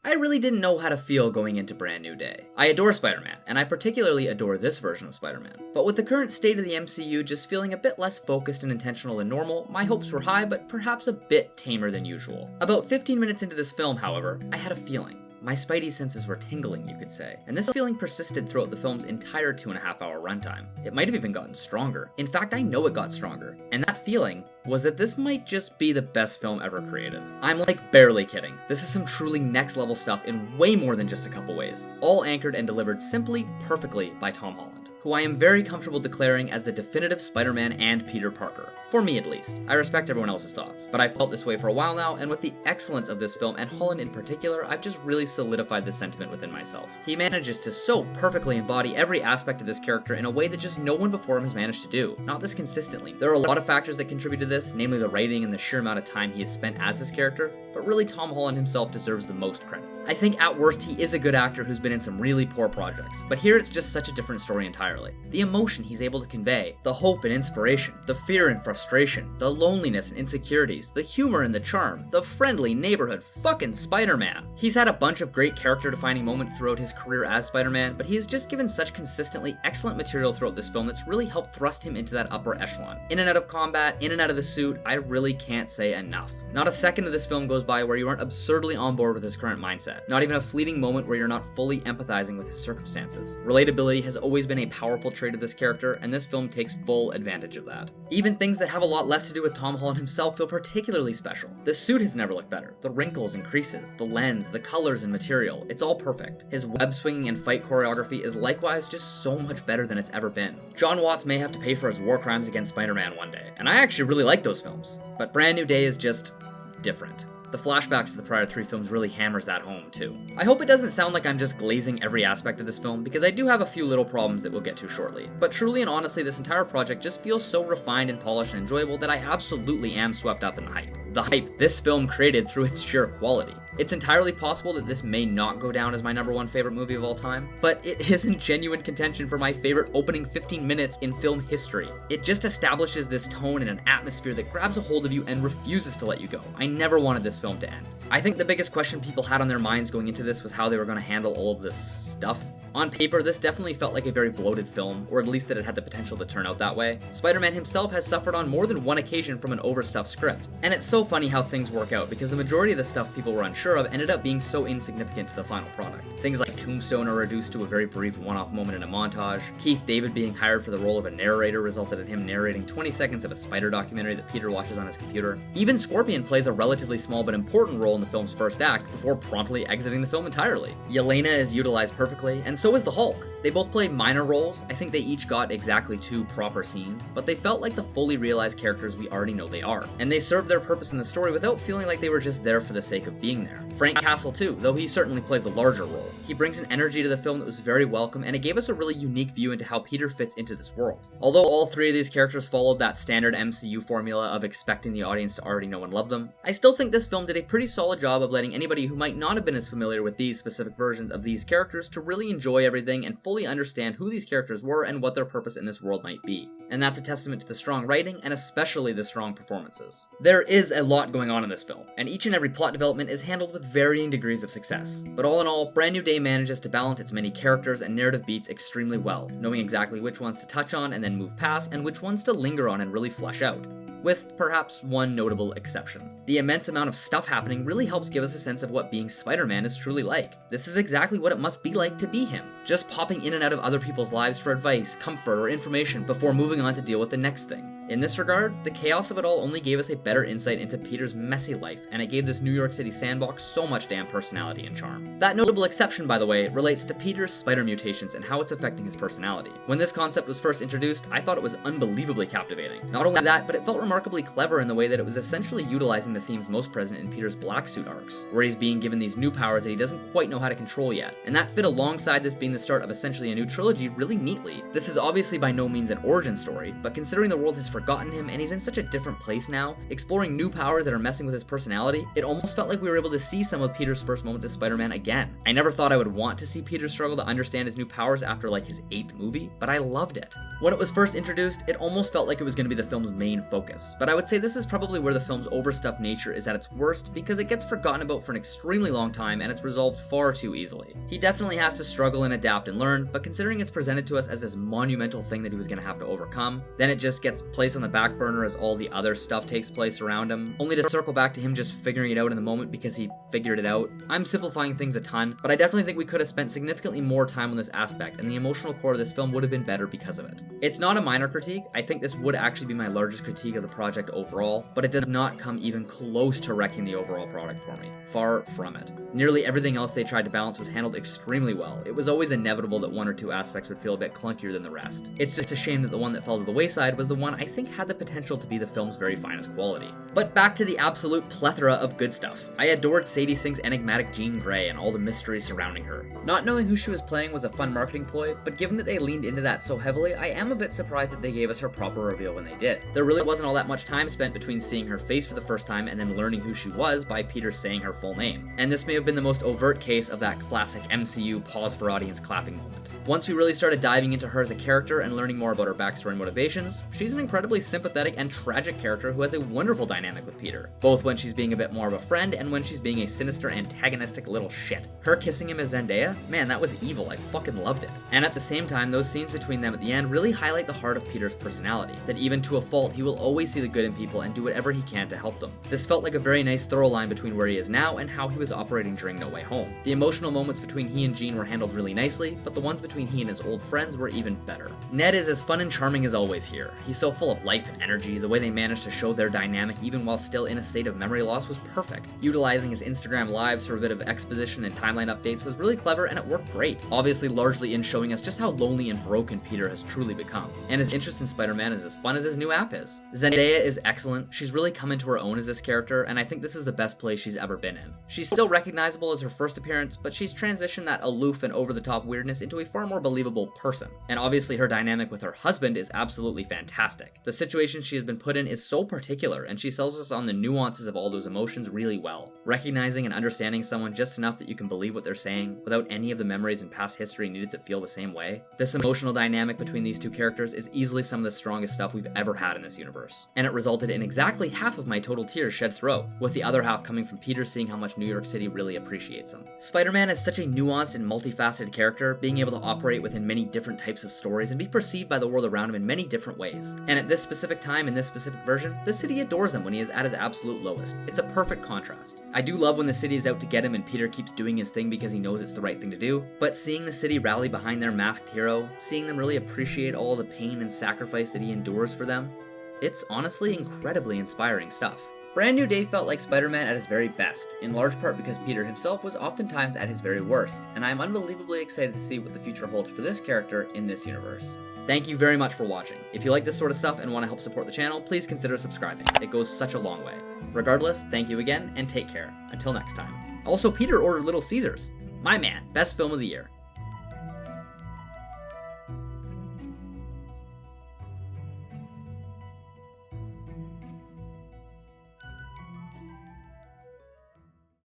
I really didn't know how to feel going into Brand New Day. I adore Spider-Man, and I particularly adore this version of Spider-Man. But with the current state of the MCU just feeling a bit less focused and intentional than normal, my hopes were high, but perhaps a bit tamer than usual. About 15 minutes into this film, however, I had a feeling. My spidey senses were tingling, you could say, and this feeling persisted throughout the film's entire 2.5-hour runtime. It might have even gotten stronger. In fact, I know it got stronger, and that feeling was that this might just be the best film ever created. I'm like barely kidding. This is some truly next level stuff in way more than just a couple ways, all anchored and delivered simply perfectly by Tom Holland, who I am very comfortable declaring as the definitive Spider-Man and Peter Parker. For me, at least. I respect everyone else's thoughts, but I've felt this way for a while now, and with the excellence of this film, and Holland in particular, I've just really solidified this sentiment within myself. He manages to so perfectly embody every aspect of this character in a way that just no one before him has managed to do, not this consistently. There are a lot of factors that contribute to this, namely the writing and the sheer amount of time he has spent as this character, but really Tom Holland himself deserves the most credit. I think at worst he is a good actor who's been in some really poor projects, but here it's just such a different story entirely. The emotion he's able to convey, the hope and inspiration, the fear and frustration, the loneliness and insecurities, the humor and the charm, the friendly neighborhood fucking Spider-Man. He's had a bunch of great character-defining moments throughout his career as Spider-Man, but he has just given such consistently excellent material throughout this film that's really helped thrust him into that upper echelon. In and out of combat, in and out of the suit, I really can't say enough. Not a second of this film goes by where you aren't absurdly on board with his current mindset. Not even a fleeting moment where you're not fully empathizing with his circumstances. Relatability has always been a powerful trait of this character, and this film takes full advantage of that. Even things that have a lot less to do with Tom Holland himself feel particularly special. The suit has never looked better. The wrinkles and creases, the lens, the colors and material, it's all perfect. His web swinging and fight choreography is likewise just so much better than it's ever been. Jon Watts may have to pay for his war crimes against Spider-Man one day, and I actually really like those films, but Brand New Day is just different. The flashbacks to the prior 3 films really hammers that home, too. I hope it doesn't sound like I'm just glazing every aspect of this film, because I do have a few little problems that we'll get to shortly. But truly and honestly, this entire project just feels so refined and polished and enjoyable that I absolutely am swept up in the hype. The hype this film created through its sheer quality. It's entirely possible that this may not go down as my #1 favorite movie of all time, but it is in genuine contention for my favorite opening 15 minutes in film history. It just establishes this tone and an atmosphere that grabs a hold of you and refuses to let you go. I never wanted this film to end. I think the biggest question people had on their minds going into this was how they were going to handle all of this stuff. On paper, this definitely felt like a very bloated film, or at least that it had the potential to turn out that way. Spider-Man himself has suffered on more than one occasion from an overstuffed script. And it's so funny how things work out, because the majority of the stuff people were unsure of ended up being so insignificant to the final product. Things like Tombstone are reduced to a very brief one-off moment in a montage. Keith David being hired for the role of a narrator resulted in him narrating 20 seconds of a spider documentary that Peter watches on his computer. Even Scorpion plays a relatively small but important role in the film's first act before promptly exiting the film entirely. Yelena is utilized perfectly, and so is the Hulk. They both play minor roles. I think they each got exactly 2 proper scenes, but they felt like the fully realized characters we already know they are. And they served their purpose in the story without feeling like they were just there for the sake of being there. Frank Castle too, though he certainly plays a larger role. He brings an energy to the film that was very welcome, and it gave us a really unique view into how Peter fits into this world. Although all 3 of these characters followed that standard MCU formula of expecting the audience to already know and love them, I still think this film did a pretty solid job of letting anybody who might not have been as familiar with these specific versions of these characters to really enjoy everything and fully understand who these characters were and what their purpose in this world might be. And that's a testament to the strong writing and especially the strong performances. There is a lot going on in this film, and each and every plot development is handled with varying degrees of success. But all in all, Brand New Day manages to balance its many characters and narrative beats extremely well, knowing exactly which ones to touch on and then move past, and which ones to linger on and really flesh out. With perhaps one notable exception. The immense amount of stuff happening really helps give us a sense of what being Spider-Man is truly like. This is exactly what it must be like to be him, just popping in and out of other people's lives for advice, comfort, or information before moving on to deal with the next thing. In this regard, the chaos of it all only gave us a better insight into Peter's messy life, and it gave this New York City sandbox so much damn personality and charm. That notable exception, by the way, relates to Peter's spider mutations and how it's affecting his personality. When this concept was first introduced, I thought it was unbelievably captivating. Not only that, but it felt remarkably clever in the way that it was essentially utilizing the themes most present in Peter's Black Suit arcs, where he's being given these new powers that he doesn't quite know how to control yet, and that fit alongside this being the start of essentially a new trilogy really neatly. This is obviously by no means an origin story, but considering the world has forgotten him, and he's in such a different place now, exploring new powers that are messing with his personality. It almost felt like we were able to see some of Peter's first moments as Spider-Man again. I never thought I would want to see Peter struggle to understand his new powers after like his 8th movie, but I loved it. When it was first introduced, it almost felt like it was going to be the film's main focus, but I would say this is probably where the film's overstuffed nature is at its worst because it gets forgotten about for an extremely long time and it's resolved far too easily. He definitely has to struggle and adapt and learn, but considering it's presented to us as this monumental thing that he was going to have to overcome, then it just gets placed on the back burner as all the other stuff takes place around him, only to circle back to him just figuring it out in the moment because he figured it out. I'm simplifying things a ton, but I definitely think we could have spent significantly more time on this aspect, and the emotional core of this film would have been better because of it. It's not a minor critique. I think this would actually be my largest critique of the project overall, but it does not come even close to wrecking the overall product for me. Far from it. Nearly everything else they tried to balance was handled extremely well. It was always inevitable that one or two aspects would feel a bit clunkier than the rest. It's just a shame that the one that fell to the wayside was the one I think had the potential to be the film's very finest quality. But back to the absolute plethora of good stuff. I adored Sadie Sink's enigmatic Jean Grey and all the mystery surrounding her. Not knowing who she was playing was a fun marketing ploy, but given that they leaned into that so heavily, I am a bit surprised that they gave us her proper reveal when they did. There really wasn't all that much time spent between seeing her face for the first time and then learning who she was by Peter saying her full name. And this may have been the most overt case of that classic MCU pause for audience clapping moment. Once we really started diving into her as a character and learning more about her backstory and motivations, she's an incredibly sympathetic and tragic character who has a wonderful dynamic with Peter, both when she's being a bit more of a friend and when she's being a sinister, antagonistic little shit. Her kissing him as Zendaya? Man, that was evil. I fucking loved it. And at the same time, those scenes between them at the end really highlight the heart of Peter's personality, that even to a fault, he will always see the good in people and do whatever he can to help them. This felt like a very nice thorough line between where he is now and how he was operating during No Way Home. The emotional moments between he and Jean were handled really nicely, but the ones between he and his old friends were even better. Ned is as fun and charming as always here. He's so full of life and energy. The way they managed to show their dynamic even while still in a state of memory loss was perfect. Utilizing his Instagram lives for a bit of exposition and timeline updates was really clever and it worked great. Obviously largely in showing us just how lonely and broken Peter has truly become. And his interest in Spider-Man is as fun as his new app is. Zendaya is excellent. She's really come into her own as this character, and I think this is the best place she's ever been in. She's still recognizable as her first appearance, but she's transitioned that aloof and over-the-top weirdness into a far more believable person. And obviously her dynamic with her husband is absolutely fantastic. The situation she has been put in is so particular, and she sells us on the nuances of all those emotions really well. Recognizing and understanding someone just enough that you can believe what they're saying, without any of the memories and past history needed to feel the same way. This emotional dynamic between these two characters is easily some of the strongest stuff we've ever had in this universe. And it resulted in exactly half of my total tears shed throughout, with the other half coming from Peter seeing how much New York City really appreciates him. Spider-Man is such a nuanced and multifaceted character, being able to operate within many different types of stories and be perceived by the world around him in many different ways. And at this specific time in this specific version, the city adores him when he is at his absolute lowest. It's a perfect contrast. I do love when the city is out to get him and Peter keeps doing his thing because he knows it's the right thing to do, but seeing the city rally behind their masked hero, seeing them really appreciate all the pain and sacrifice that he endures for them, it's honestly incredibly inspiring stuff. Brand New Day felt like Spider-Man at his very best, in large part because Peter himself was oftentimes at his very worst, and I am unbelievably excited to see what the future holds for this character in this universe. Thank you very much for watching. If you like this sort of stuff and want to help support the channel, please consider subscribing. It goes such a long way. Regardless, thank you again, and take care. Until next time. Also, Peter ordered Little Caesars. My man, best film of the year.